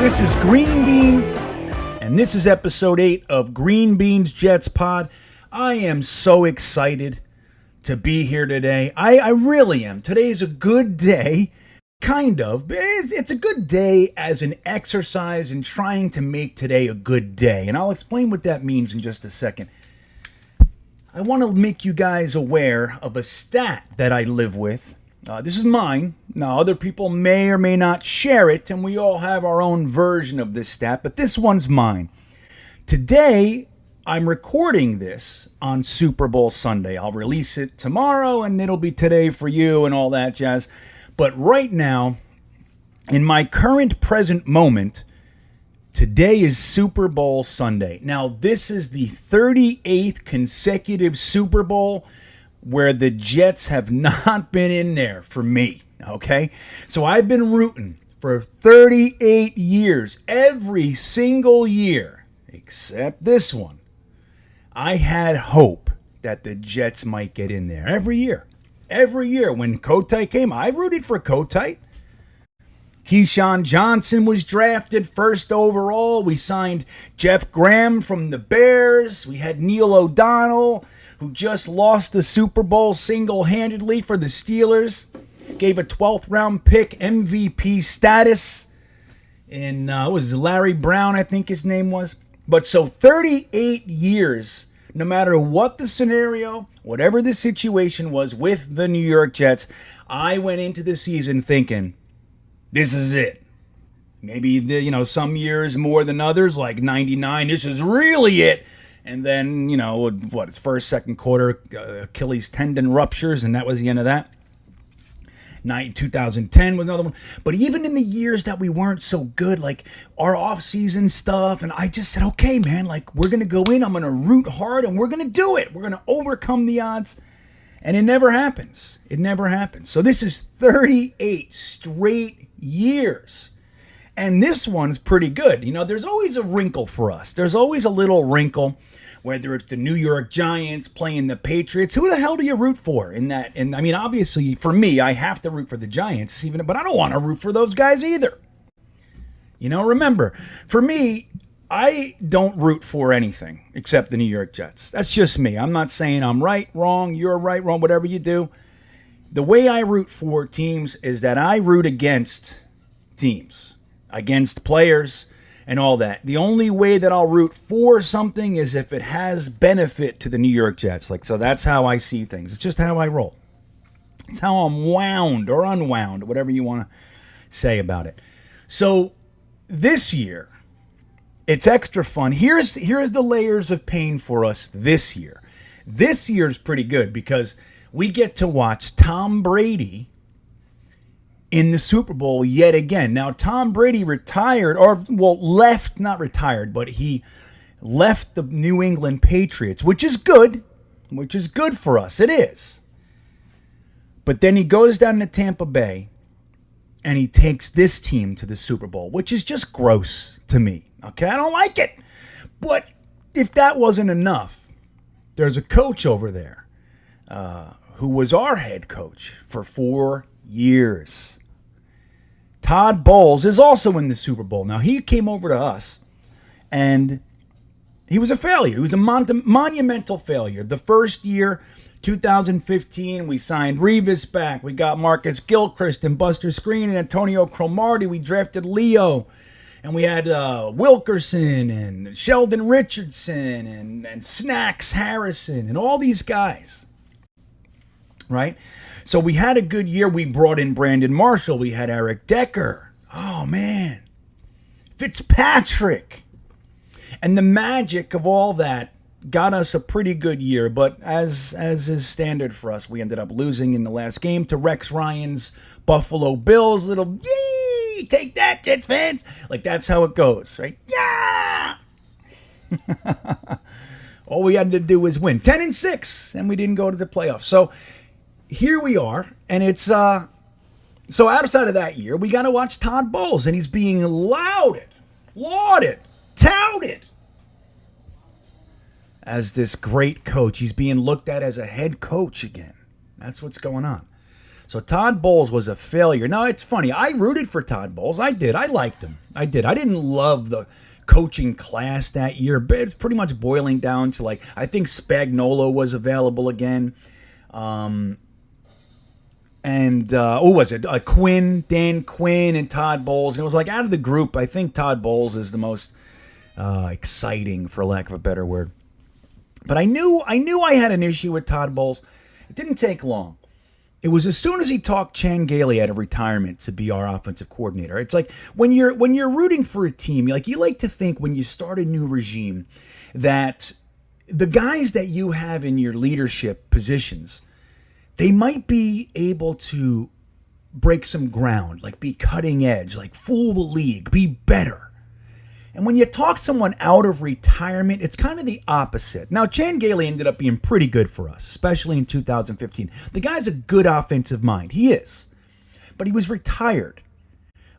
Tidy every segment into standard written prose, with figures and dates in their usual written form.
This is Green Bean, and this is episode 8 of GreenBean's Jets Pod. I am so excited to be here today. I really am. Today is a good day, kind of. It's a good day as an exercise in trying to make today a good day, and I'll explain what that means in just a second. I want to make you guys aware of a stat that I live with. This is mine. Now, other people may or may not share it, and we all have our own version of this stat, but this one's mine. Today, I'm recording this on Super Bowl Sunday. I'll release it tomorrow, and it'll be today for you and all that jazz. But right now, in my current present moment, today is Super Bowl Sunday. Now, this is the 38th consecutive Super Bowl where the Jets have not been in there for me, okay? So I've been rooting for 38 years, every single year, except this one. I had hope that the Jets might get in there every year. Every year when Kotite came, I rooted for Kotite. Keyshawn Johnson was drafted first overall. We signed Jeff Graham from the Bears. We had Neil O'Donnell, who just lost the Super Bowl single-handedly for the Steelers. Gave a 12th round pick MVP status. And it was Larry Brown, I think his name was. But so 38 years, no matter what the scenario, whatever the situation was with the New York Jets, I went into the season thinking, this is it. Maybe, some years more than others, like 99, this is really it. And then, it's first, second quarter, Achilles tendon ruptures, and that was the end of that. 2010 was another one. But even in the years that we weren't so good, like our off-season stuff, and I just said, okay, man, like we're going to go in, I'm going to root hard, and we're going to do it. We're going to overcome the odds. And it never happens. It never happens. So this is 38 straight years. And this one's pretty good. There's always a wrinkle for us. There's always a little wrinkle, whether it's the New York Giants playing the Patriots. Who the hell do you root for in that? And I mean, obviously, for me, I have to root for the Giants, but I don't want to root for those guys either. Remember, for me, I don't root for anything except the New York Jets. That's just me. I'm not saying I'm right, wrong, you're right, wrong, whatever you do. The way I root for teams is that I root against teams, against players, and all that. The only way that I'll root for something is if it has benefit to the New York Jets. So that's how I see things. It's just how I roll. It's how I'm wound or unwound, whatever you want to say about it. So this year, it's extra fun. Here's the layers of pain for us this year. This year's pretty good because we get to watch Tom Brady in the Super Bowl yet again. Now, Tom Brady left, not retired, but he left the New England Patriots, which is good for us. It is. But then he goes down to Tampa Bay and he takes this team to the Super Bowl, which is just gross to me. Okay, I don't like it. But if that wasn't enough, there's a coach over there who was our head coach for 4 years. Todd Bowles is also in the Super Bowl. Now, he came over to us, and he was a failure. He was a monumental failure. The first year, 2015, we signed Revis back. We got Marcus Gilchrist and Buster Screen and Antonio Cromartie. We drafted Leo. And we had Wilkerson and Sheldon Richardson and Snacks Harrison and all these guys, right? So we had a good year. We brought in Brandon Marshall. We had Eric Decker. Oh, man. Fitzpatrick. And the magic of all that got us a pretty good year. But as is standard for us, we ended up losing in the last game to Rex Ryan's Buffalo Bills. Little, yee, take that, Jets fans. Like, that's how it goes, right? Yeah! All we had to do was win 10-6, and we didn't go to the playoffs. So here we are, and it's so outside of that year, we got to watch Todd Bowles, and he's being lauded, touted as this great coach. He's being looked at as a head coach again. That's what's going on. So Todd Bowles was a failure. Now, it's funny. I rooted for Todd Bowles. I did. I liked him. I did. I didn't love the coaching class that year, but it's pretty much boiling down to, like, I think Spagnuolo was available again. Who was it? Dan Quinn, and Todd Bowles. And it was like, out of the group, I think Todd Bowles is the most exciting, for lack of a better word. But I knew I had an issue with Todd Bowles. It didn't take long. It was as soon as he talked Chan Gailey out of retirement to be our offensive coordinator. It's like when you're rooting for a team, you like to think when you start a new regime that the guys that you have in your leadership positions, they might be able to break some ground, like be cutting edge, like fool the league, be better. And when you talk someone out of retirement, it's kind of the opposite. Now, Chan Gailey ended up being pretty good for us, especially in 2015. The guy's a good offensive mind. He is. But he was retired.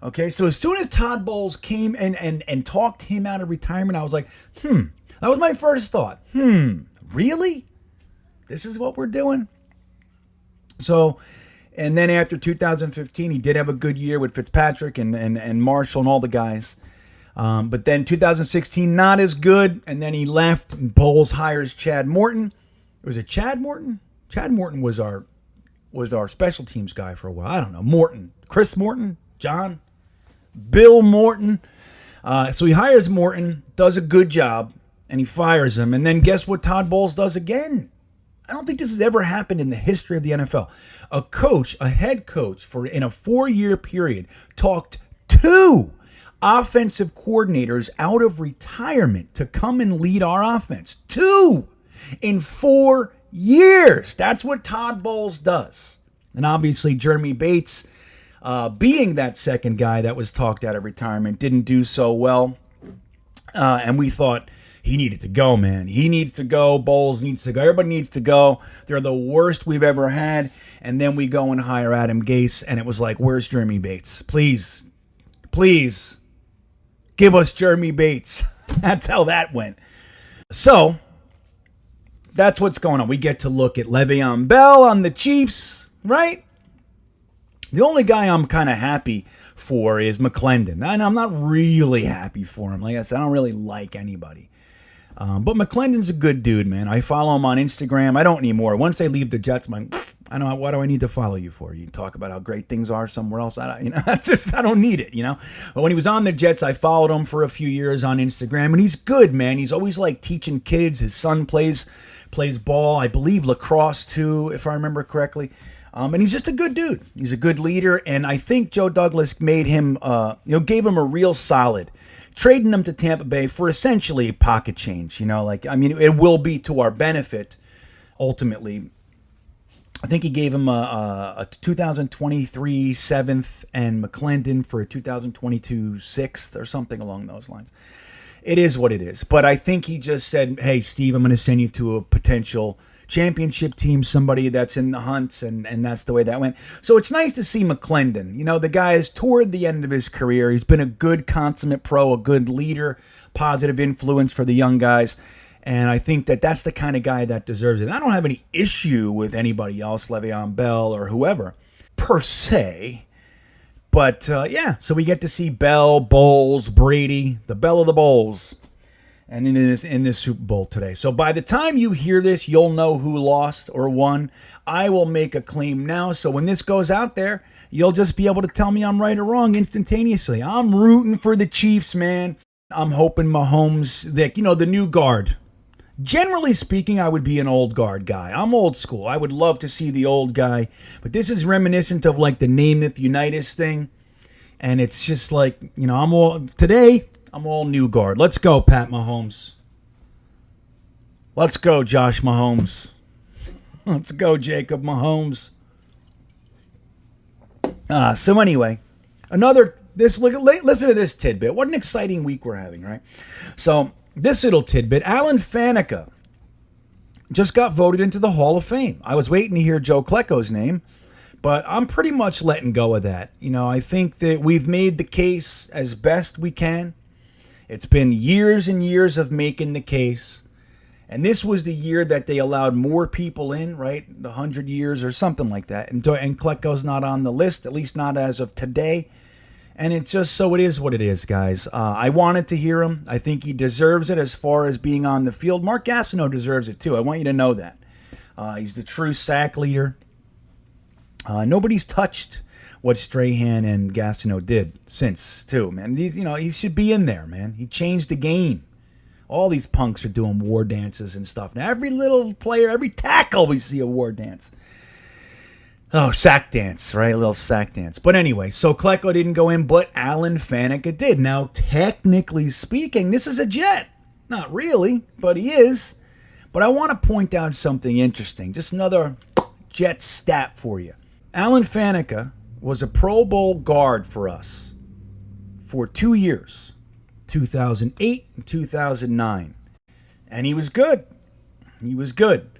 Okay, so as soon as Todd Bowles came and talked him out of retirement, I was like, That was my first thought. Really? This is what we're doing? So, and then after 2015, he did have a good year with Fitzpatrick and Marshall and all the guys. But then 2016, not as good, and then he left, and Bowles hires Chad Morton. Was it Chad Morton? Chad Morton was our special teams guy for a while. I don't know. Morton. Chris Morton? John? Bill Morton. So he hires Morton, does a good job, and he fires him. And then guess what Todd Bowles does again? I don't think this has ever happened in the history of the NFL. A head coach, in a 4-year period, talked to offensive coordinators out of retirement to come and lead our offense. 2 in 4 years. That's what Todd Bowles does. And obviously Jeremy Bates, being that second guy that was talked out of retirement, didn't do so well. And we thought he needed to go, man. He needs to go. Bowles needs to go. Everybody needs to go. They're the worst we've ever had. And then we go and hire Adam Gase, and it was like, where's Jeremy Bates? Please. Give us Jeremy Bates. That's how that went. So, that's what's going on. We get to look at Le'Veon Bell on the Chiefs, right? The only guy I'm kind of happy for is McClendon. And I'm not really happy for him. Like I said, I don't really like anybody. But McClendon's a good dude, man. I follow him on Instagram. I don't anymore. Once they leave the Jets, I'm like, what do I need to follow you for? You talk about how great things are somewhere else. I don't need it, But when he was on the Jets, I followed him for a few years on Instagram, and he's good, man. He's always like teaching kids. His son plays ball, I believe lacrosse too, if I remember correctly. And he's just a good dude. He's a good leader, and I think Joe Douglas made him, gave him a real solid, trading him to Tampa Bay for essentially pocket change. It will be to our benefit ultimately. I think he gave him a 2023 7th and McClendon for a 2022 6th or something along those lines. It is what it is. But I think he just said, hey, Steve, I'm going to send you to a potential championship team, somebody that's in the hunts, and that's the way that went. So it's nice to see McClendon. The guy is toward the end of his career. He's been a good consummate pro, a good leader, positive influence for the young guys. And I think that's the kind of guy that deserves it. And I don't have any issue with anybody else, Le'Veon Bell or whoever, per se. But, so we get to see Bell, Bowles, Brady, the Bell of the Bowls, and in this Super Bowl today. So by the time you hear this, you'll know who lost or won. I will make a claim now. So when this goes out there, you'll just be able to tell me I'm right or wrong instantaneously. I'm rooting for the Chiefs, man. I'm hoping Mahomes, the new guard. Generally speaking, I would be an old guard guy. I'm old school. I would love to see the old guy. But this is reminiscent of like the Namath Unitas thing. And it's just like, I'm all new guard. Let's go, Pat Mahomes. Let's go, Josh Mahomes. Let's go, Jacob Mahomes. So anyway, listen to this tidbit. What an exciting week we're having, right? So this little tidbit, Alan Faneca just got voted into the Hall of Fame. I was waiting to hear Joe Klecko's name, but I'm pretty much letting go of that. I think that we've made the case as best we can. It's been years and years of making the case, And this was the year that they allowed more people in, right? The 100 years or something like that. And Klecko's not on the list, at least not as of today. And it's just so it is what it is, guys. I wanted to hear him. I think he deserves it as far as being on the field. Mark Gastineau deserves it too. I want you to know that. He's the true sack leader. Nobody's touched what Strahan and Gastineau did since, too, man. He should be in there, man. He changed the game. All these punks are doing war dances and stuff. Now, every little player, every tackle, we see a war dance. Oh, sack dance, right? A little sack dance. But anyway, so Klecko didn't go in, but Alan Faneca did. Now, technically speaking, this is a Jet. Not really, but he is. But I want to point out something interesting. Just another Jet stat for you. Alan Faneca was a Pro Bowl guard for us for 2 years, 2008 and 2009. And he was good. He was good.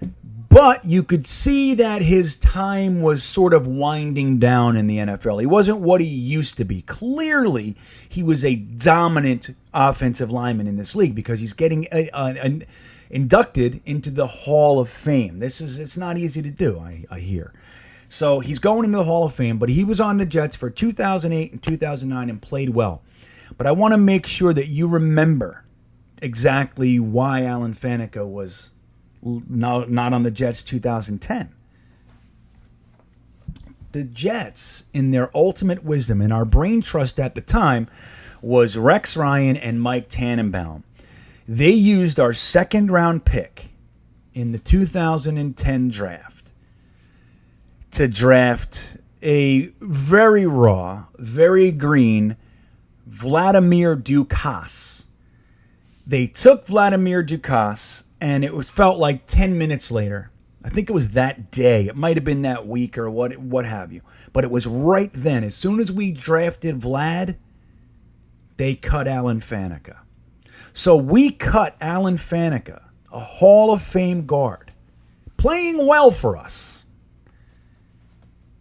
But you could see that his time was sort of winding down in the NFL. He wasn't what he used to be. Clearly, he was a dominant offensive lineman in this league because he's getting inducted into the Hall of Fame. It's not easy to do, I hear. So he's going into the Hall of Fame, but he was on the Jets for 2008 and 2009 and played well. But I want to make sure that you remember exactly why Alan Faneca was not on the Jets 2010. The Jets, in their ultimate wisdom, and our brain trust at the time, was Rex Ryan and Mike Tannenbaum. They used our second-round pick in the 2010 draft to draft a very raw, very green Vladimir Dukas. They took Vladimir Dukas, and it felt like 10 minutes later. I think it was that day. It might have been that week or what have you. But it was right then. As soon as we drafted Vlad, they cut Alan Faneca. So we cut Alan Faneca, a Hall of Fame guard, playing well for us,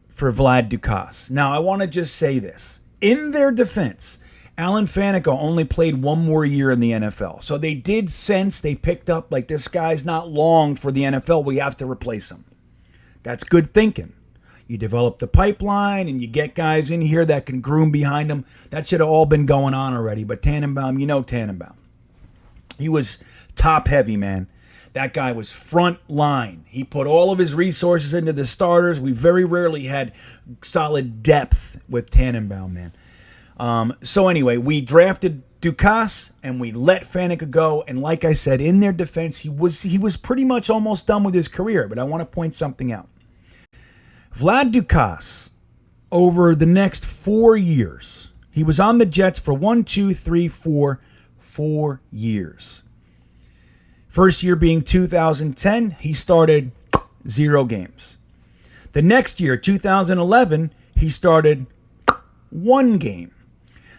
for Vlad Dukas. Now, I want to just say this. In their defense, Alan Faneca only played one more year in the NFL. So they did sense, they picked up, like, this guy's not long for the NFL. We have to replace him. That's good thinking. You develop the pipeline and you get guys in here that can groom behind them. That should have all been going on already. But Tannenbaum, Tannenbaum. He was top heavy, man. That guy was front line. He put all of his resources into the starters. We very rarely had solid depth with Tannenbaum, man. So anyway, we drafted Dukas and we let Faneca go. And like I said, in their defense, he was pretty much almost done with his career. But I want to point something out. Vlad Dukas, over the next 4 years, he was on the Jets for 4 years. First year being 2010, he started 0 games. The next year, 2011, he started 1 game.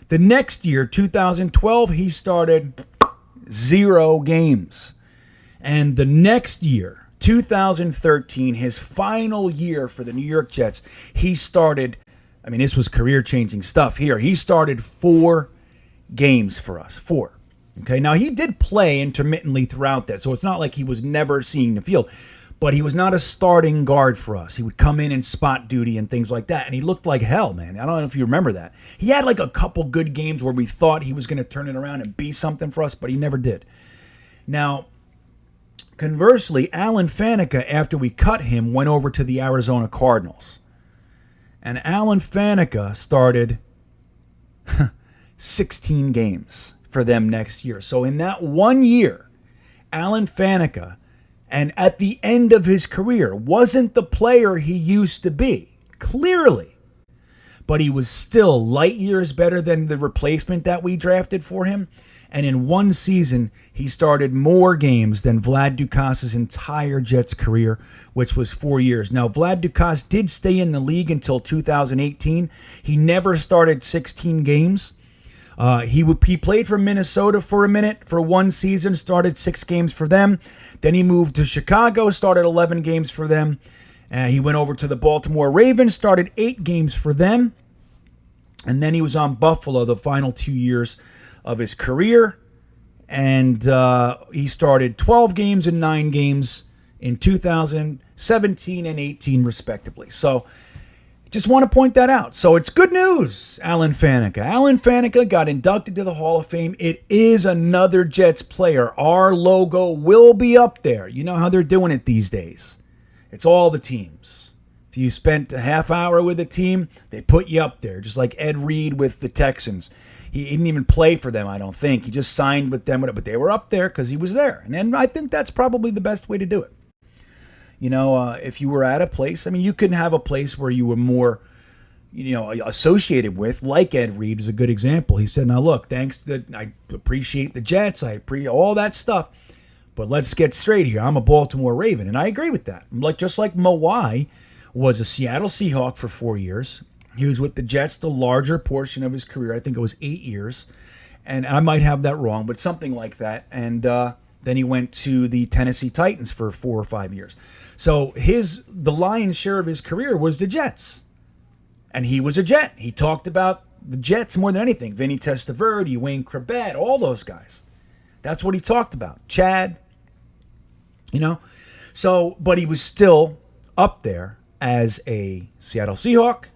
The next year, 2012, he started 0 games. And the next year, 2013, his final year for the New York Jets, he started, this was career-changing stuff here. He started 4 games for us. 4. Okay, now he did play intermittently throughout that, so it's not like he was never seeing the field. But he was not a starting guard for us. He would come in and spot duty and things like that, and he looked like hell, man. I don't know if you remember that. He had like a couple good games where we thought he was going to turn it around and be something for us, but he never did. Now, conversely, Alan Faneca, after we cut him, went over to the Arizona Cardinals. And Alan Faneca started 16 games for them next year. So in that 1 year, Alan Faneca, and at the end of his career, wasn't the player he used to be, clearly. But he was still light years better than the replacement that we drafted for him. And in one season, he started more games than Vlad Dukas' entire Jets career, which was 4 years. Now, Vlad Dukas did stay in the league until 2018. He never started 16 games. He played for Minnesota for a minute for 1 season, started 6 games for them. Then he moved to Chicago, started 11 games for them. He went over to the Baltimore Ravens, started 8 games for them. And then he was on Buffalo the final 2 years of his career. And he started 12 games and 9 games in 2017 and 18, respectively. So just want to point that out. So it's good news, Alan Faneca. Alan Faneca got inducted to the Hall of Fame. It is another Jets player. Our logo will be up there. You know how they're doing it these days. It's all the teams. If you spent a half hour with a team, they put you up there, just like Ed Reed with the Texans. He didn't even play for them, I don't think. He just signed with them, but they were up there because he was there. And I think that's probably the best way to do it. You know, if you were at a place, I mean, you could have a place where you were more, associated with, like Ed Reed is a good example. He said, now look, I appreciate the Jets, I appreciate all that stuff, but let's get straight here. I'm a Baltimore Raven, and I agree with that. Just like Mawai was a Seattle Seahawk for 4 years. He was with the Jets the larger portion of his career. I think it was 8 years, and I might have that wrong, but something like that. And then he went to the Tennessee Titans for 4 or 5 years. So the lion's share of his career was the Jets. And he was a Jet. He talked about the Jets more than anything. Vinny Testaverde, Wayne Corbett, all those guys. That's what he talked about. Chad, So, but he was still up there as a Seattle Seahawk,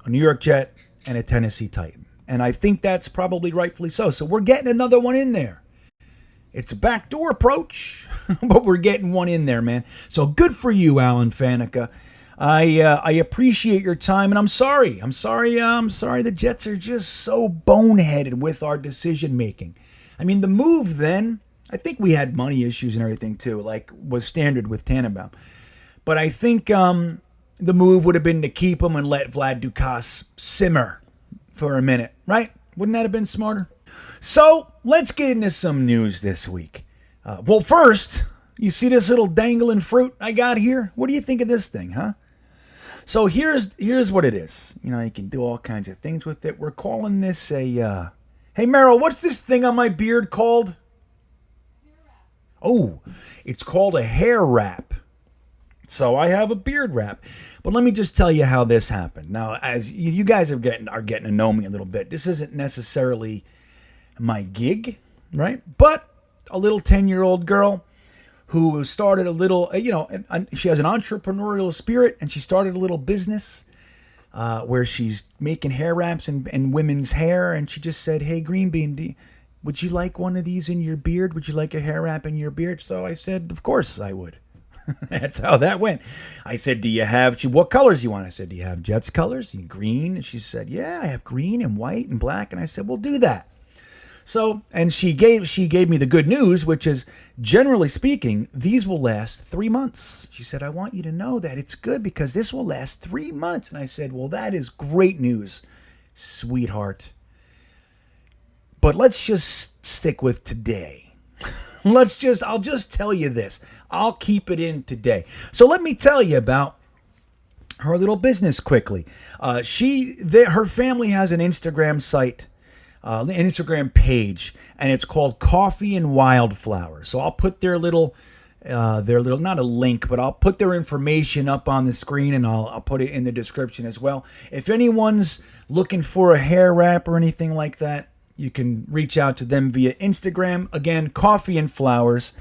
a New York Jet, and a Tennessee Titan. And I think that's probably rightfully so. So we're getting another one in there. It's a backdoor approach, but we're getting one in there, man. So good for you, Alan Faneca. I appreciate your time, and I'm sorry. The Jets are just so boneheaded with our decision making. I mean, the move then, I think we had money issues and everything too, like was standard with Tannenbaum. But I think the move would have been to keep him and let Vlad Dukas simmer for a minute, right? Wouldn't that have been smarter? So let's get into some news this week. Well, first, you see this little dangling fruit I got here? What do you think of this thing, huh? So here's what it is. You can do all kinds of things with it. We're calling this a... Hey, Meryl, what's this thing on my beard called? Oh, it's called a hair wrap. So I have a beard wrap. But let me just tell you how this happened. Now, as you guys are getting to know me a little bit, this isn't necessarily my gig, right? But a little 10-year-old girl who started a little, she has an entrepreneurial spirit, and she started a little business where she's making hair wraps and women's hair. And she just said, hey, Green Bean, would you like one of these in your beard? Would you like a hair wrap in your beard? So I said, of course I would. That's how that went. I said, what colors do you want? I said, do you have Jets colors? Green? And she said, yeah, I have green and white and black. And I said, well, do that. So, and she gave me the good news, which is, generally speaking, these will last 3 months. She said, I want you to know that it's good because this will last 3 months. And I said, well, that is great news, sweetheart. But let's just stick with today. I'll just tell you this. I'll keep it in today. So let me tell you about her little business quickly. Her family has an Instagram site, an Instagram page, and it's called Coffee and Wildflowers. So I'll put their little, not a link, but I'll put their information up on the screen, and I'll put it in the description as well. If anyone's looking for a hair wrap or anything like that, you can reach out to them via Instagram. Again, Coffee and Flowers.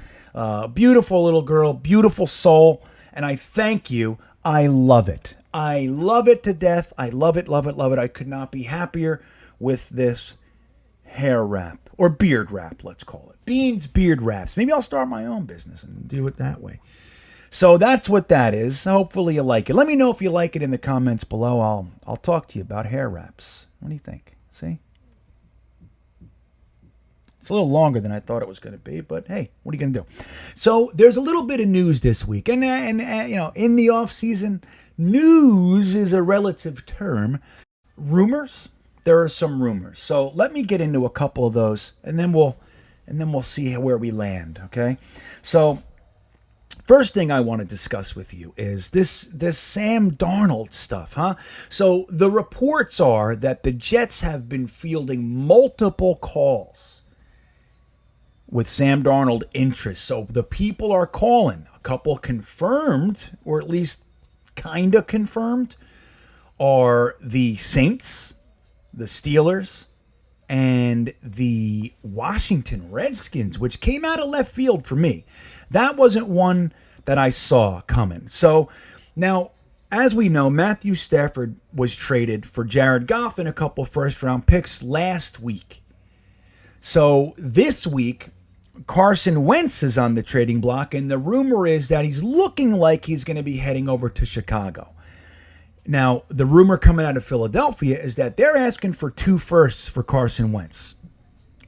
Beautiful little girl, beautiful soul, and I thank you. I love it. I love it to death. I love it, love it, love it. I could not be happier with this hair wrap, or beard wrap, let's call it. Beans Beard Wraps. Maybe I'll start my own business and do it that way. So that's what that is. Hopefully you like it. Let me know if you like it in the comments below. I'll talk to you about hair wraps. What do you think? See? It's a little longer than I thought it was going to be, but hey, what are you going to do? So there's a little bit of news this week, and in the off season, news is a relative term. Rumors. There are some rumors. So let me get into a couple of those, and then we'll see where we land. Okay. So first thing I want to discuss with you is this Sam Darnold stuff, huh? So the reports are that the Jets have been fielding multiple calls with Sam Darnold interest. So the people are calling. A couple confirmed, or at least kind of confirmed, are the Saints, the Steelers, and the Washington Redskins, which came out of left field for me. That wasn't one that I saw coming. So now, as we know, Matthew Stafford was traded for Jared Goff and a couple first-round picks last week. So this week, Carson Wentz is on the trading block, and the rumor is that he's looking like he's going to be heading over to Chicago. Now, the rumor coming out of Philadelphia is that they're asking for 2 firsts for Carson Wentz.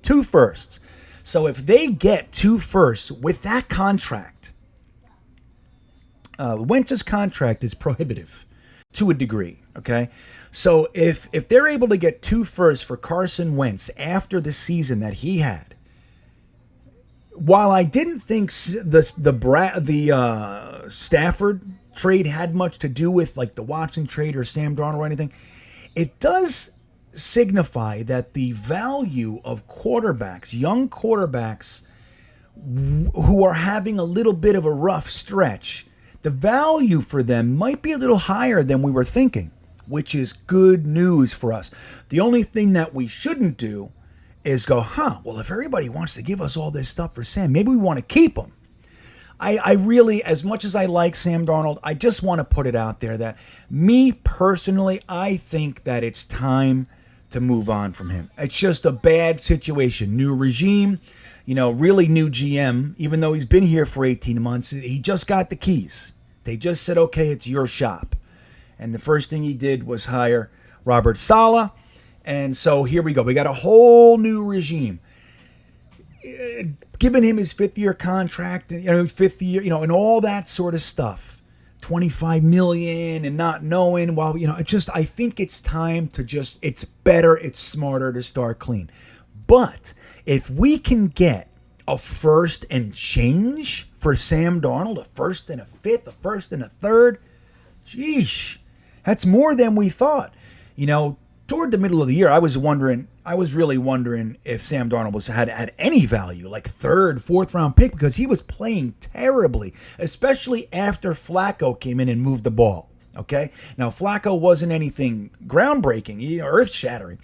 2 firsts. So if they get 2 firsts with that contract, Wentz's contract is prohibitive to a degree, okay? So if they're able to get 2 firsts for Carson Wentz after the season that he had, while I didn't think the Stafford trade had much to do with like the Watson trade or Sam Darnold or anything, it does signify that the value of quarterbacks, young quarterbacks who are having a little bit of a rough stretch, the value for them might be a little higher than we were thinking, which is good news for us. The only thing that we shouldn't do is go, well, if everybody wants to give us all this stuff for Sam, maybe we want to keep him. I really, as much as I like Sam Darnold, I just want to put it out there that me personally, I think that it's time to move on from him. It's just a bad situation. New regime, really new GM, even though he's been here for 18 months, he just got the keys. They just said, okay, it's your shop. And the first thing he did was hire Robert Saleh. And so here we go. We got a whole new regime. Giving him his 5th-year contract, and 5th year, and all that sort of stuff. $25 million and not knowing. Well, I think it's time to it's better, it's smarter to start clean. But if we can get a first and change for Sam Darnold, a first and a 5th, a first and a 3rd, sheesh, that's more than we thought. Toward the middle of the year, I was really wondering if Sam Darnold had any value, like 3rd, 4th round pick, because he was playing terribly, especially after Flacco came in and moved the ball. Okay, now Flacco wasn't anything groundbreaking, earth-shattering,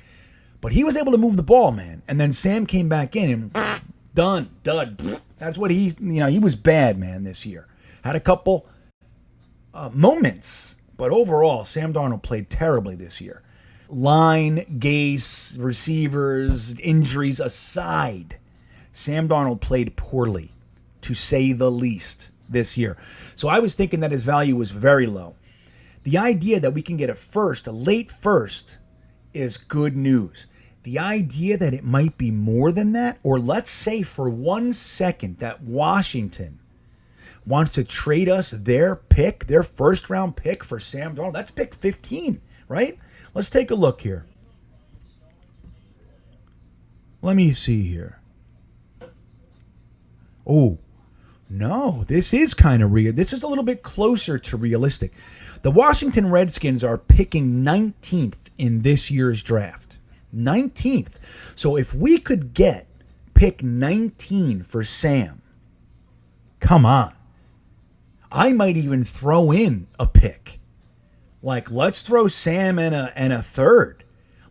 but he was able to move the ball, man. And then Sam came back in and done, dud. That's what he was bad, man, this year. Had a couple moments, but overall, Sam Darnold played terribly this year. Line, Gase, receivers, injuries aside, Sam Darnold played poorly, to say the least, this year. So I was thinking that his value was very low. The idea that we can get a late first, is good news. The idea that it might be more than that, or let's say for 1 second that Washington wants to trade us their first round pick for Sam Darnold, that's pick 15, right? Let's take a look here. Let me see here. Oh, no, this is kind of real. This is a little bit closer to realistic. The Washington Redskins are picking 19th in this year's draft. 19th. So if we could get pick 19 for Sam, come on. I might even throw in a pick. Like, let's throw Sam in a 3rd.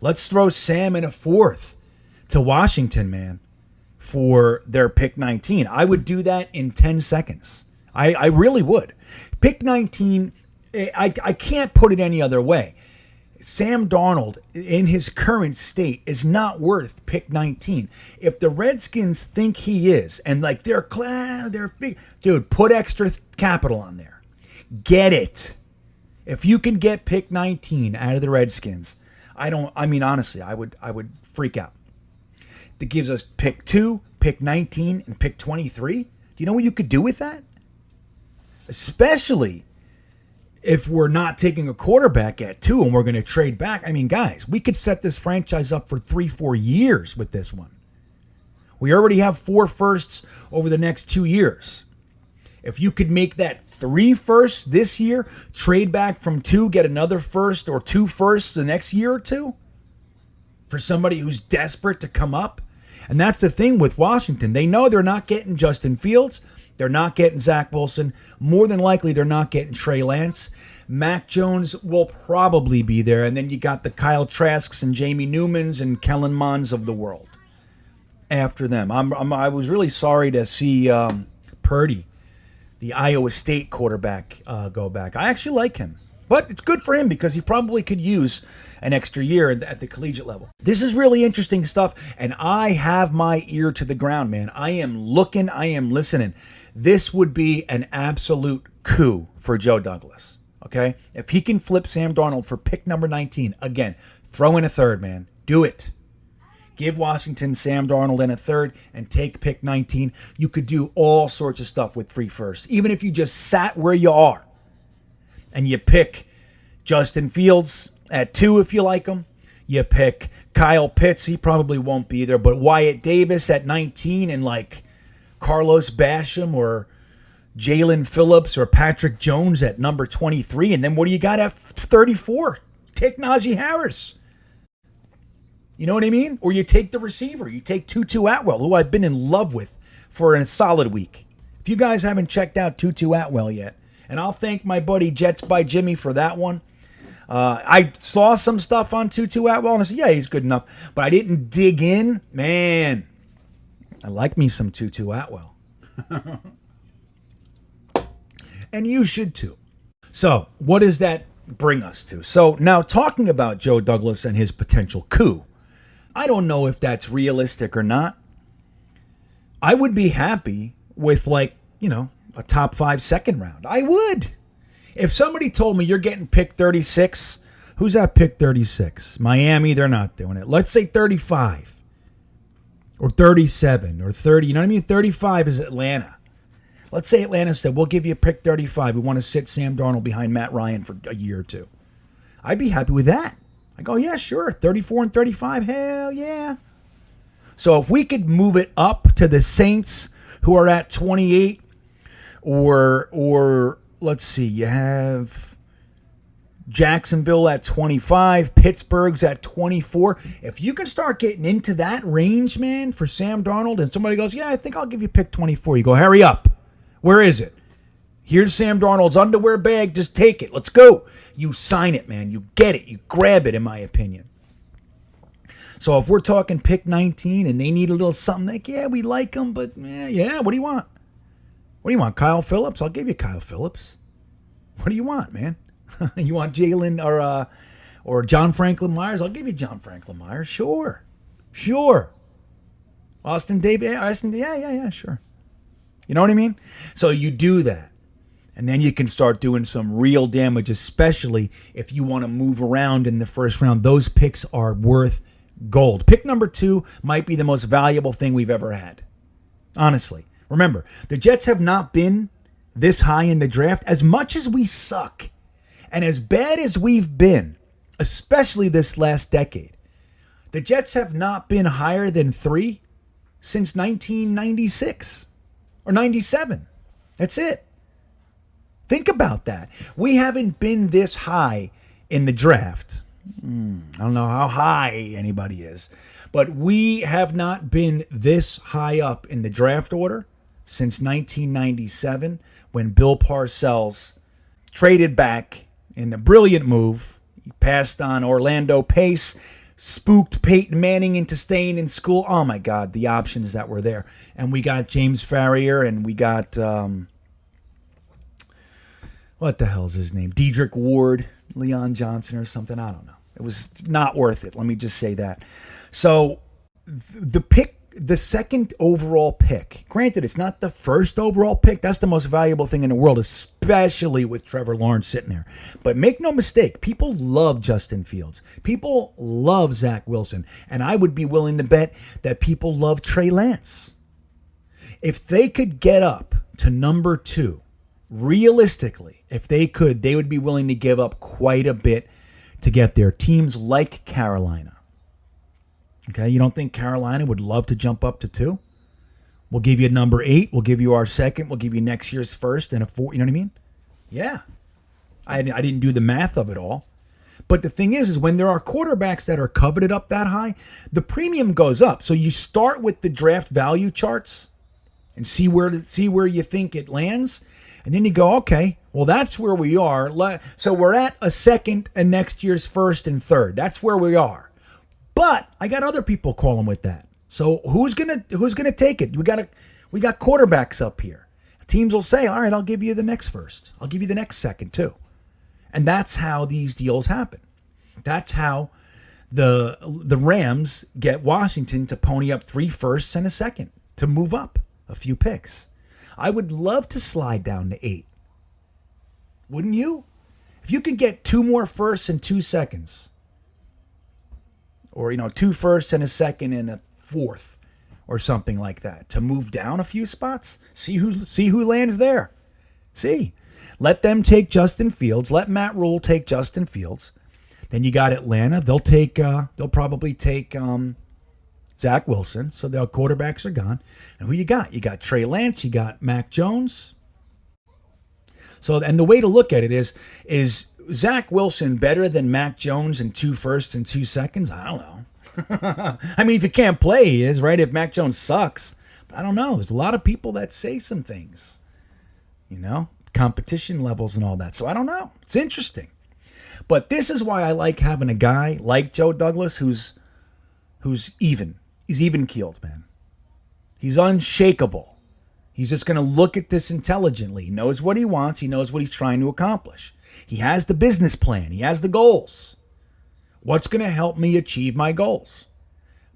Let's throw Sam in a 4th to Washington, man, for their pick 19. I would do that in 10 seconds. I really would. Pick 19, I can't put it any other way. Sam Darnold, in his current state, is not worth pick 19. If the Redskins think he is, and like dude, put extra capital on there. Get it. If you can get pick 19 out of the Redskins, honestly, I would freak out. That gives us pick 2, pick 19, and pick 23. Do you know what you could do with that? Especially if we're not taking a quarterback at 2 and we're going to trade back. Guys, we could set this franchise up for 3-4 years with this one. We already have 4 firsts over the next 2 years. If you could make that 3 firsts this year, trade back from 2, get another first or 2 firsts the next year or 2 for somebody who's desperate to come up. And that's the thing with Washington. They know they're not getting Justin Fields. They're not getting Zach Wilson. More than likely, they're not getting Trey Lance. Mac Jones will probably be there. And then you got the Kyle Trasks and Jamie Newmans and Kellen Monds of the world after them. I was really sorry to see Purdy, the Iowa State quarterback, go back. I actually like him. But it's good for him because he probably could use an extra year at the collegiate level. This is really interesting stuff, and I have my ear to the ground, man. I am looking, I am listening. This would be an absolute coup for Joe Douglas, okay? If he can flip Sam Darnold for pick number 19, again, throw in a third, man. Do it. Give Washington Sam Darnold and a third and take pick 19. You could do all sorts of stuff with 3 firsts, even if you just sat where you are and you pick Justin Fields at 2 if you like him. You pick Kyle Pitts. He probably won't be there. But Wyatt Davis at 19 and like Carlos Basham or Jalen Phillips or Patrick Jones at number 23. And then what do you got at 34? Take Najee Harris. You know what I mean? Or you take the receiver. You take Tutu Atwell, who I've been in love with for a solid week. If you guys haven't checked out Tutu Atwell yet, and I'll thank my buddy Jets by Jimmy for that one. I saw some stuff on Tutu Atwell, and I said, yeah, he's good enough. But I didn't dig in. Man, I like me some Tutu Atwell. And you should too. So what does that bring us to? So now talking about Joe Douglas and his potential coup, I don't know if that's realistic or not. I would be happy with a top 5 second round. I would. If somebody told me you're getting pick 36, who's at pick 36? Miami, they're not doing it. Let's say 35 or 37 or 30. You know what I mean? 35 is Atlanta. Let's say Atlanta said, we'll give you pick 35. We want to sit Sam Darnold behind Matt Ryan for a year or two. I'd be happy with that. I go, yeah, sure. 34 and 35, hell yeah. So if we could move it up to the Saints, who are at 28, or let's see, you have Jacksonville at 25, Pittsburgh's at 24. If you can start getting into that range, man, for Sam Darnold, and somebody goes, yeah, I think I'll give you pick 24. You go, hurry up. Where is it? Here's Sam Darnold's underwear bag. Just take it. Let's go. You sign it, man. You get it. You grab it, in my opinion. So if we're talking pick 19 and they need a little something, like, yeah, we like them, but yeah, what do you want? What do you want, Kyle Phillips? I'll give you Kyle Phillips. What do you want, man? You want Jalen or John Franklin Myers? I'll give you John Franklin Myers. Sure. Austin Davis? Yeah, sure. You know what I mean? So you do that. And then you can start doing some real damage, especially if you want to move around in the first round. Those picks are worth gold. Pick number 2 might be the most valuable thing we've ever had. Honestly. Remember, the Jets have not been this high in the draft. As much as we suck and as bad as we've been, especially this last decade, the Jets have not been higher than 3 since 1996 or 97. That's it. Think about that. We haven't been this high in the draft. I don't know how high anybody is, but we have not been this high up in the draft order since 1997, when Bill Parcells traded back in a brilliant move. He passed on Orlando Pace, spooked Peyton Manning into staying in school. Oh, my God, the options that were there. And we got James Farrier, and we got, what the hell's his name? Dedrick Ward, Leon Johnson or something. I don't know. It was not worth it. Let me just say that. So the second overall pick, granted, it's not the first overall pick. That's the most valuable thing in the world, especially with Trevor Lawrence sitting there. But make no mistake, people love Justin Fields. People love Zach Wilson. And I would be willing to bet that people love Trey Lance. If they could get up to number 2, realistically, if they could, they would be willing to give up quite a bit to get there. Teams like Carolina. Okay, you don't think Carolina would love to jump up to 2? We'll give you number 8. We'll give you our second. We'll give you next year's first and a 4. You know what I mean? Yeah. I didn't do the math of it all. But the thing is when there are quarterbacks that are coveted up that high, the premium goes up. So you start with the draft value charts, and see where you think it lands. And then you go, okay, well, that's where we are. So we're at a second and next year's first and third. That's where we are. But I got other people calling with that. So who's gonna take it? We got quarterbacks up here. Teams will say, all right, I'll give you the next first. I'll give you the next second too. And that's how these deals happen. That's how the Rams get Washington to pony up 3 firsts and a second to move up a few picks. I would love to slide down to 8. Wouldn't you? If you could get 2 more firsts and 2 seconds, or 2 firsts and a second and a fourth, or something like that, to move down a few spots, see who lands there. Let them take Justin Fields. Let Matt Rule take Justin Fields. Then you got Atlanta. They'll probably take Zach Wilson. So their quarterbacks are gone. And who you got? You got Trey Lance. You got Mac Jones. So, and the way to look at it is Zach Wilson better than Mac Jones in 2 firsts and 2 seconds? I don't know. I mean, if you can't play, he is, right? If Mac Jones sucks. But I don't know. There's a lot of people that say some things. Competition levels and all that. So I don't know. It's interesting. But this is why I like having a guy like Joe Douglas who's even. He's even-keeled, man. He's unshakable. He's just going to look at this intelligently. He knows what he wants. He knows what he's trying to accomplish. He has the business plan. He has the goals. What's going to help me achieve my goals?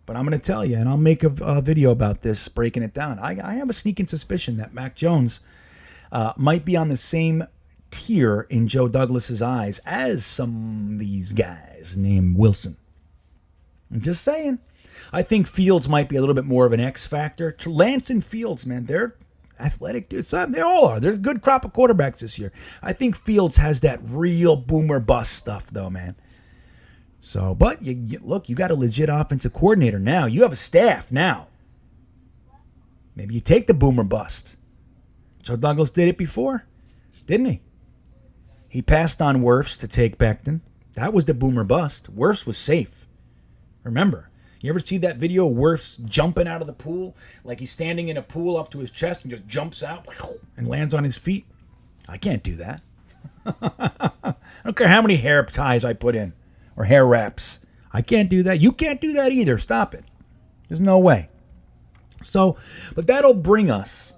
But I'm going to tell you, and I'll make a video about this, breaking it down. I have a sneaking suspicion that Mac Jones might be on the same tier in Joe Douglas's eyes as some of these guys named Wilson. I'm just saying. I think Fields might be a little bit more of an X factor. Lance and Fields, man, they're athletic dudes. They all are. There's a good crop of quarterbacks this year. I think Fields has that real boomer bust stuff, though, man. So, but look, you got a legit offensive coordinator now. You have a staff now. Maybe you take the boomer bust. Joe Douglas did it before, didn't he? He passed on Wirfs to take Becton. That was the boomer bust. Wirfs was safe. Remember, you ever see that video of Wirfs jumping out of the pool? Like he's standing in a pool up to his chest and just jumps out and lands on his feet? I can't do that. I don't care how many hair ties I put in or hair wraps. I can't do that. You can't do that either. Stop it. There's no way. So, but that'll bring us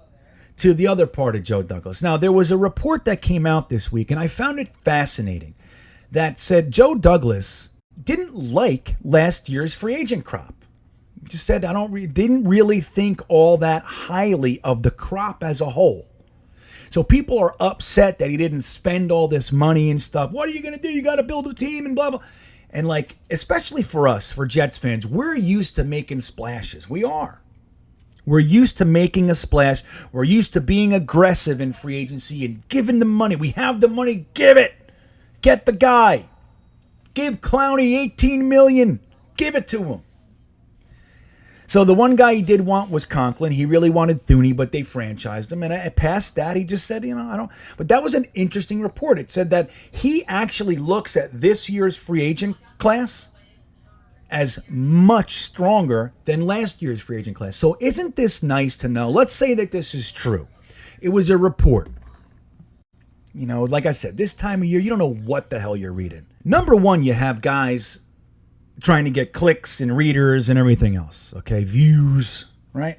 to the other part of Joe Douglas. Now, there was a report that came out this week, and I found it fascinating, that said Joe Douglas didn't like last year's free agent crop. He just said, didn't really think all that highly of the crop as a whole. So people are upset that he didn't spend all this money and stuff. What are you going to do? You got to build a team and blah, blah. And especially for us, for Jets fans, we're used to making splashes. We are. We're used to making a splash. We're used to being aggressive in free agency and giving the money. We have the money. Give it. Get the guy. Give Clowney $18 million. Give it to him. So the one guy he did want was Conklin. He really wanted Thuney, but they franchised him. And past that, he just said, I don't. But that was an interesting report. It said that he actually looks at this year's free agent class as much stronger than last year's free agent class. So isn't this nice to know? Let's say that this is true. It was a report. Like I said, this time of year, you don't know what the hell you're reading. Number one, you have guys trying to get clicks and readers and everything else. Okay, views, right?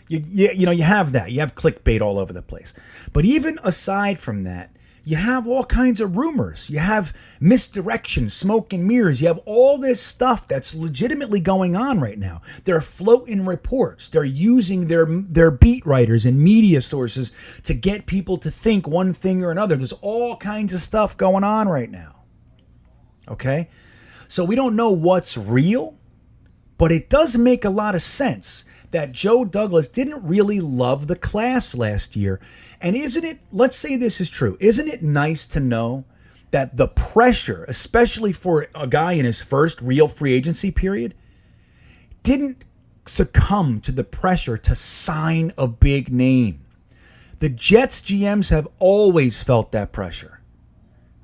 You have that. You have clickbait all over the place. But even aside from that, you have all kinds of rumors. You have misdirection, smoke and mirrors. You have all this stuff that's legitimately going on right now. They're floating reports. They're using their beat writers and media sources to get people to think one thing or another. There's all kinds of stuff going on right now. Okay? So we don't know what's real, but it does make a lot of sense that Joe Douglas didn't really love the class last year. And isn't it, let's say this is true, isn't it nice to know that the pressure, especially for a guy in his first real free agency period, didn't succumb to the pressure to sign a big name? The Jets GMs have always felt that pressure.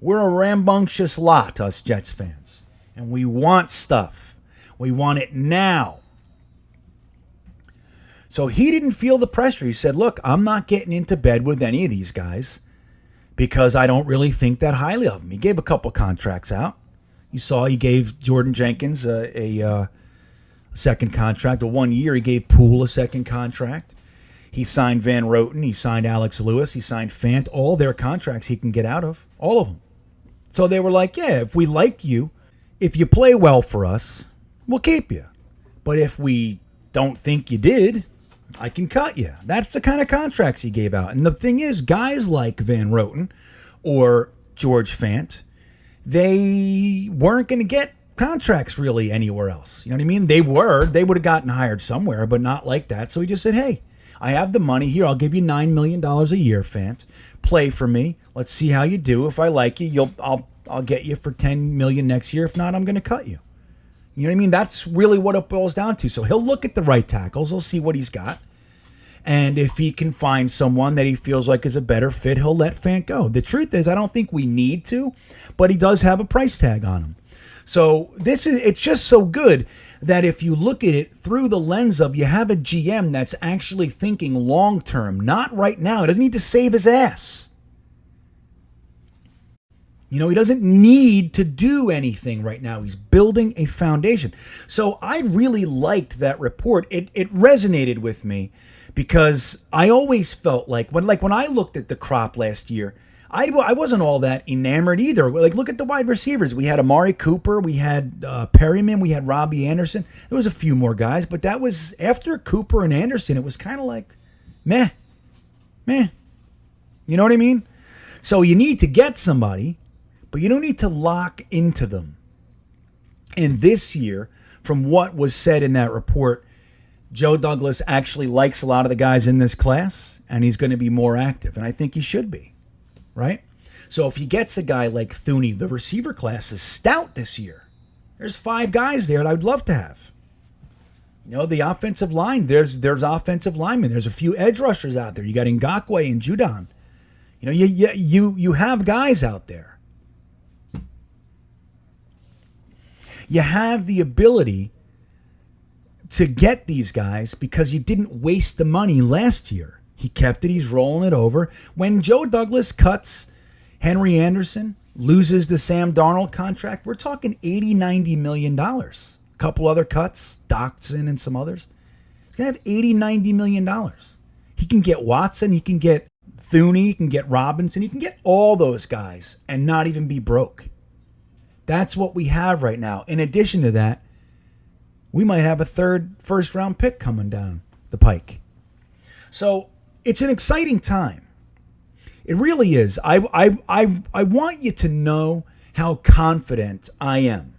We're a rambunctious lot, us Jets fans. And we want stuff. We want it now. So he didn't feel the pressure. He said, look, I'm not getting into bed with any of these guys because I don't really think that highly of them. He gave a couple contracts out. You saw he gave Jordan Jenkins a second contract. 1 year, he gave Poole a second contract. He signed Van Roten. He signed Alex Lewis. He signed Fant. All their contracts he can get out of. All of them. So they were like, yeah, if we like you, if you play well for us, we'll keep you. But if we don't think you did, I can cut you. That's the kind of contracts he gave out. And the thing is, guys like Van Roten or George Fant, they weren't going to get contracts really anywhere else. You know what I mean? They would have gotten hired somewhere, but not like that. So he just said, hey, I have the money here. I'll give you $9 million a year, Fant. Play for me. Let's see how you do. If I like you, I'll get you for $10 million next year. If not, I'm going to cut you. You know what I mean? That's really what it boils down to. So he'll look at the right tackles. He'll see what he's got. And if he can find someone that he feels like is a better fit, he'll let Fant go. The truth is, I don't think we need to, but he does have a price tag on him. So it's just so good that if you look at it through the lens of you have a GM that's actually thinking long term, not right now. He doesn't need to save his ass. You know, he doesn't need to do anything right now. He's building a foundation. So I really liked that report. It resonated with me because I always felt like when I looked at the crop last year, I wasn't all that enamored either. Like, look at the wide receivers. We had Amari Cooper. We had Perryman. We had Robbie Anderson. There was a few more guys, but that was after Cooper and Anderson. It was kind of like, meh. You know what I mean? So you need to get somebody, but you don't need to lock into them. And this year, from what was said in that report, Joe Douglas actually likes a lot of the guys in this class, and he's going to be more active. And I think he should be, right? So if he gets a guy like Thuney, the receiver class is stout this year. There's 5 guys there that I would love to have. You know, the offensive line, there's offensive linemen. There's a few edge rushers out there. You got Ngakoue and Judon. You know, you have guys out there. You have the ability to get these guys because you didn't waste the money last year. He kept it. He's rolling it over. When Joe Douglas cuts Henry Anderson, loses the Sam Darnold contract, we're talking $80-90 million. A couple other cuts, Doxson and some others. He's going to have $80-90 million. He can get Watson. He can get Thuney. He can get Robinson. He can get all those guys and not even be broke. That's what we have right now. In addition to that, we might have a third first-round pick coming down the pike. So it's an exciting time. It really is. I want you to know how confident I am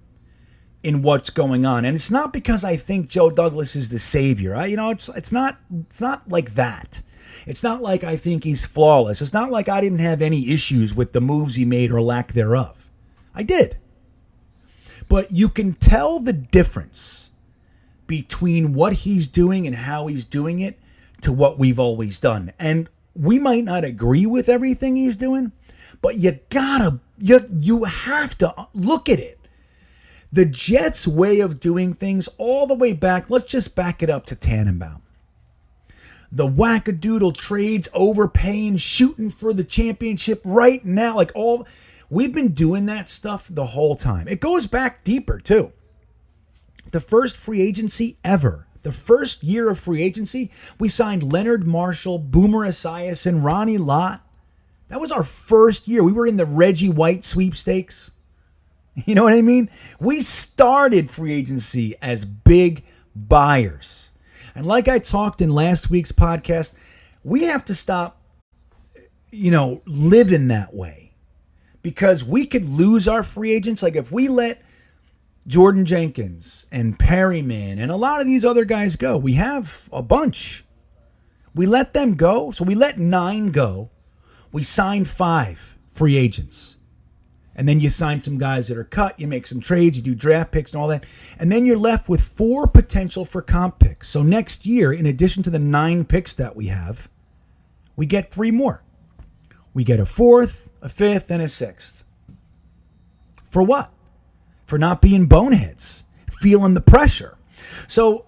in what's going on, and it's not because I think Joe Douglas is the savior. It's not like that. It's not like I think he's flawless. It's not like I didn't have any issues with the moves he made or lack thereof. I did. But you can tell the difference between what he's doing and how he's doing it to what we've always done. And we might not agree with everything he's doing, but you have to look at it. The Jets' way of doing things all the way back, let's just back it up to Tannenbaum. The wackadoodle trades, overpaying, shooting for the championship right now, we've been doing that stuff the whole time. It goes back deeper, too. The first free agency ever, the first year of free agency, we signed Leonard Marshall, Boomer Esiason, and Ronnie Lott. That was our first year. We were in the Reggie White sweepstakes. You know what I mean? We started free agency as big buyers. And like I talked in last week's podcast, we have to stop, living that way. Because we could lose our free agents. Like if we let Jordan Jenkins and Perryman and a lot of these other guys go, we have a bunch. We let them go. So we let 9 go. We signed 5 free agents. And then you sign some guys that are cut. You make some trades. You do draft picks and all that. And then you're left with 4 potential for comp picks. So next year, in addition to the 9 picks that we have, we get 3 more. We get a 4th, a 5th, and a 6th. For what? For not being boneheads, feeling the pressure. So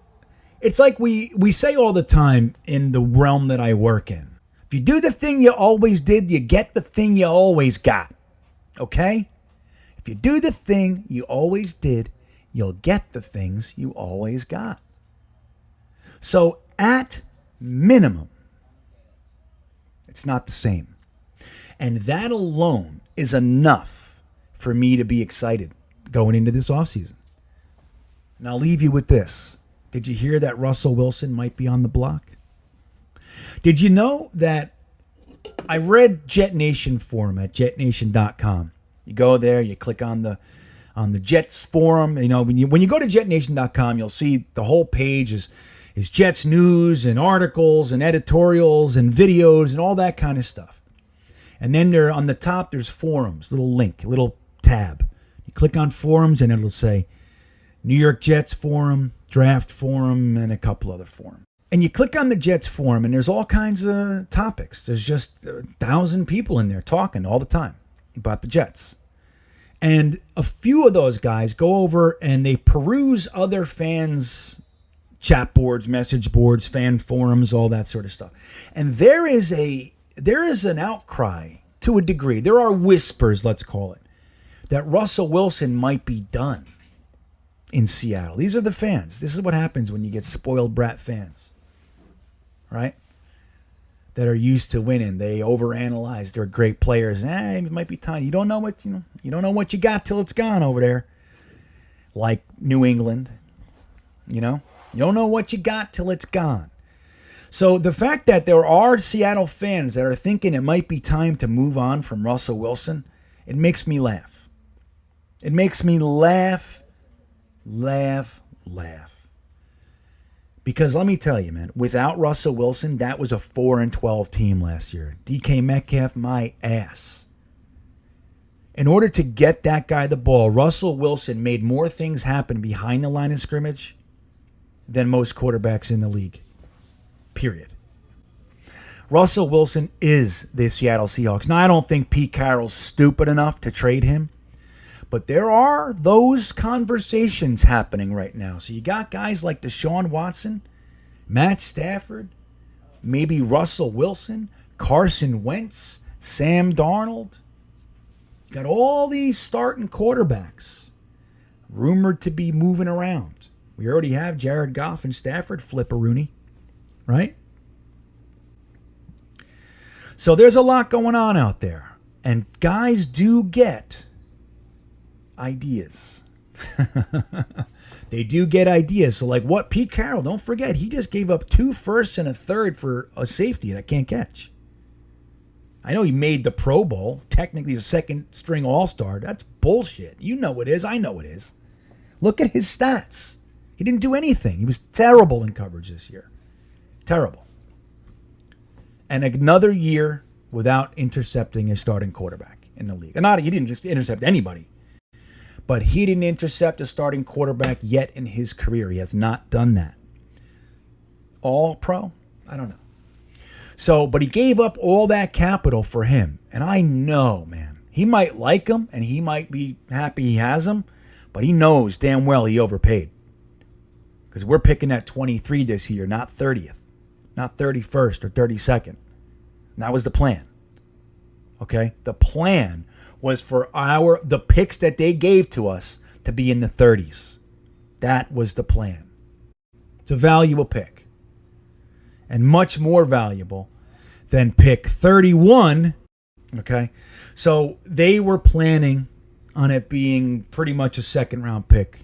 It's like we say all the time in the realm that I work in. If you do the thing you always did, you get the thing you always got. Okay? If you do the thing you always did, you'll get the things you always got. So at minimum, it's not the same. And that alone is enough for me to be excited going into this offseason. And I'll leave you with this. Did you hear that Russell Wilson might be on the block? Did you know that I read Jetnation forum at jetnation.com. You go there, you click on the Jets forum. You know, when you go to jetnation.com, you'll see the whole page is Jets news and articles and editorials and videos and all that kind of stuff. And then there on the top, there's forums, little link, little tab. You click on forums and it'll say New York Jets forum, draft forum, and a couple other forums. And you click on the Jets forum and there's all kinds of topics. There's just 1,000 people in there talking all the time about the Jets. And a few of those guys go over and they peruse other fans' chat boards, message boards, fan forums, all that sort of stuff. And there is an outcry to a degree. There are whispers, let's call it, that Russell Wilson might be done in Seattle. These are the fans. This is what happens when you get spoiled brat fans, right? That are used to winning. They overanalyze. They're great players. It might be time. You don't know what you got till it's gone over there. Like New England, you know? You don't know what you got till it's gone. So the fact that there are Seattle fans that are thinking it might be time to move on from Russell Wilson, it makes me laugh. It makes me laugh. Because let me tell you, man, without Russell Wilson, that was a 4-12 team last year. DK Metcalf, my ass. In order to get that guy the ball, Russell Wilson made more things happen behind the line of scrimmage than most quarterbacks in the league. Period. Russell Wilson is the Seattle Seahawks. Now, I don't think Pete Carroll's stupid enough to trade him, but there are those conversations happening right now. So you got guys like Deshaun Watson, Matt Stafford, maybe Russell Wilson, Carson Wentz, Sam Darnold. You got all these starting quarterbacks rumored to be moving around. We already have Jared Goff and Stafford flip-a-rooney, right? So there's a lot going on out there. And guys do get ideas. They do get ideas. So like what Pete Carroll, don't forget, he just gave up 2 firsts and a third for a safety that can't catch. I know he made the Pro Bowl. Technically he's a second-string all-star. That's bullshit. You know it is. I know it is. Look at his stats. He didn't do anything. He was terrible in coverage this year. Terrible. And another year without intercepting a starting quarterback in the league. And he didn't just intercept anybody. But he didn't intercept a starting quarterback yet in his career. He has not done that. All pro? I don't know. So, but he gave up all that capital for him. And I know, man, he might like him and he might be happy he has him, but he knows damn well he overpaid. Because we're picking at 23 this year, not 30th. Not 31st or 32nd. And that was the plan. Okay? The plan was for the picks that they gave to us to be in the 30s. That was the plan. It's a valuable pick. And much more valuable than pick 31. Okay? So they were planning on it being pretty much a second-round pick.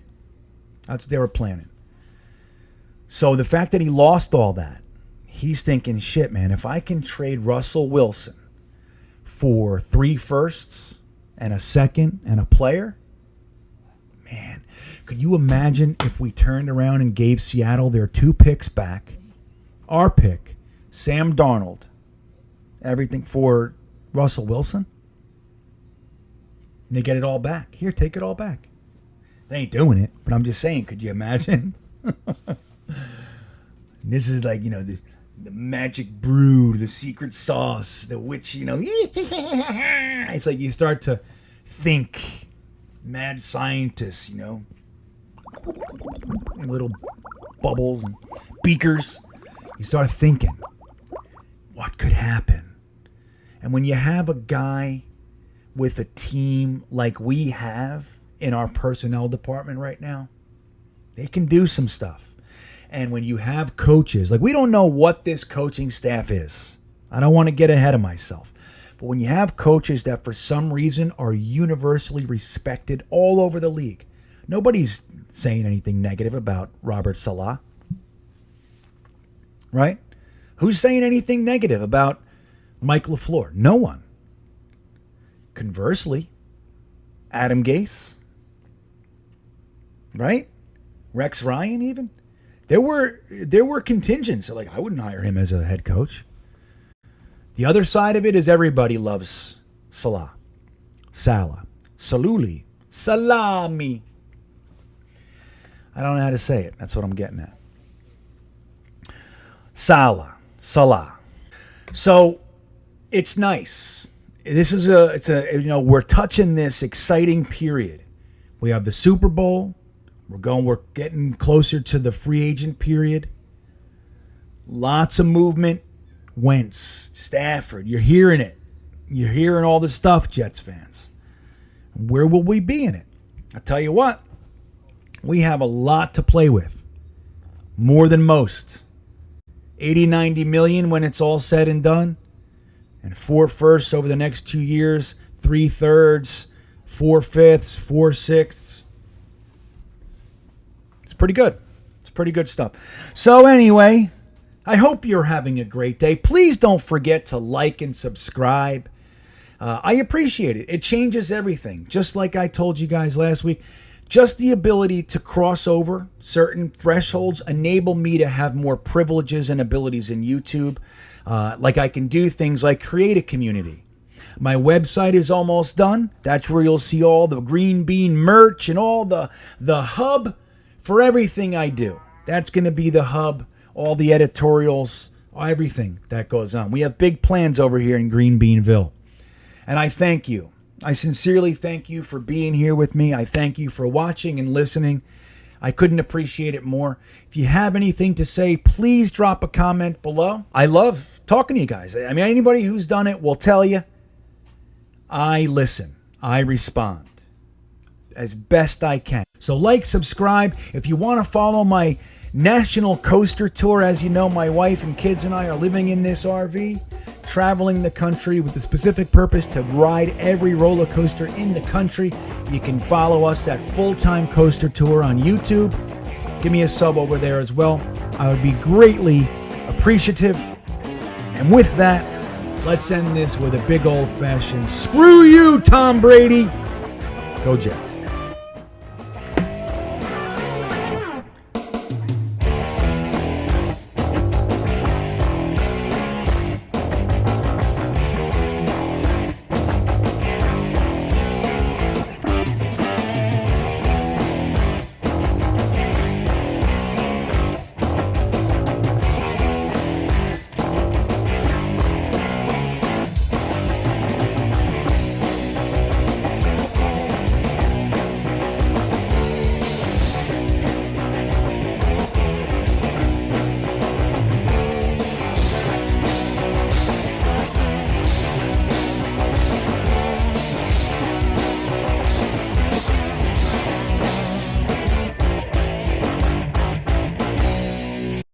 That's what they were planning. So the fact that he lost all that, he's thinking, shit, man, if I can trade Russell Wilson for 3 firsts and a second and a player, man, could you imagine if we turned around and gave Seattle their 2 picks back, our pick, Sam Darnold, everything for Russell Wilson? And they get it all back. Here, take it all back. They ain't doing it, but I'm just saying, could you imagine? This is like, the magic brew, the secret sauce, the witch, it's like you start to think mad scientists, little bubbles and beakers. You start thinking, what could happen? And when you have a guy with a team like we have in our personnel department right now, they can do some stuff. And when you have coaches, like we don't know what this coaching staff is. I don't want to get ahead of myself. But when you have coaches that for some reason are universally respected all over the league, nobody's saying anything negative about Robert Saleh. Right? Who's saying anything negative about Mike LaFleur? No one. Conversely, Adam Gase, right? Rex Ryan even. There were contingents. So like, I wouldn't hire him as a head coach. The other side of it is everybody loves Salah. Saluli. Salami. I don't know how to say it. That's what I'm getting at. Salah. So it's nice. This is we're touching this exciting period. We have the Super Bowl. We're getting closer to the free agent period. Lots of movement. Wentz, Stafford, you're hearing it. You're hearing all the stuff, Jets fans. Where will we be in it? I tell you what, we have a lot to play with. More than most. 80, 90 million when it's all said and done. And 4 firsts over the next 2 years, 3 thirds, 4 fifths, 4 sixths. It's pretty good. It's pretty good stuff. So anyway, I hope you're having a great day. Please don't forget to like and subscribe. I appreciate it. It changes everything. Just like I told you guys last week, just the ability to cross over certain thresholds enable me to have more privileges and abilities in YouTube. Like I can do things like create a community. My website is almost done. That's where you'll see all the Green Bean merch and all the hub for everything I do. That's going to be the hub. All the editorials, everything that goes on. We have big plans over here in Greenbeanville. And I thank you. I sincerely thank you for being here with me. I thank you for watching and listening. I couldn't appreciate it more. If you have anything to say, please drop a comment below. I love talking to you guys. I mean, anybody who's done it will tell you, I listen. I respond as best I can. So like, subscribe. If you want to follow my National Coaster Tour, as you know, my wife and kids and I are living in this RV, traveling the country with the specific purpose to ride every roller coaster in the country. You can follow us at Full-Time Coaster Tour on YouTube. Give me a sub over there as well. I would be greatly appreciative. And with that, let's end this with a big old-fashioned screw you, Tom Brady. Go Jets.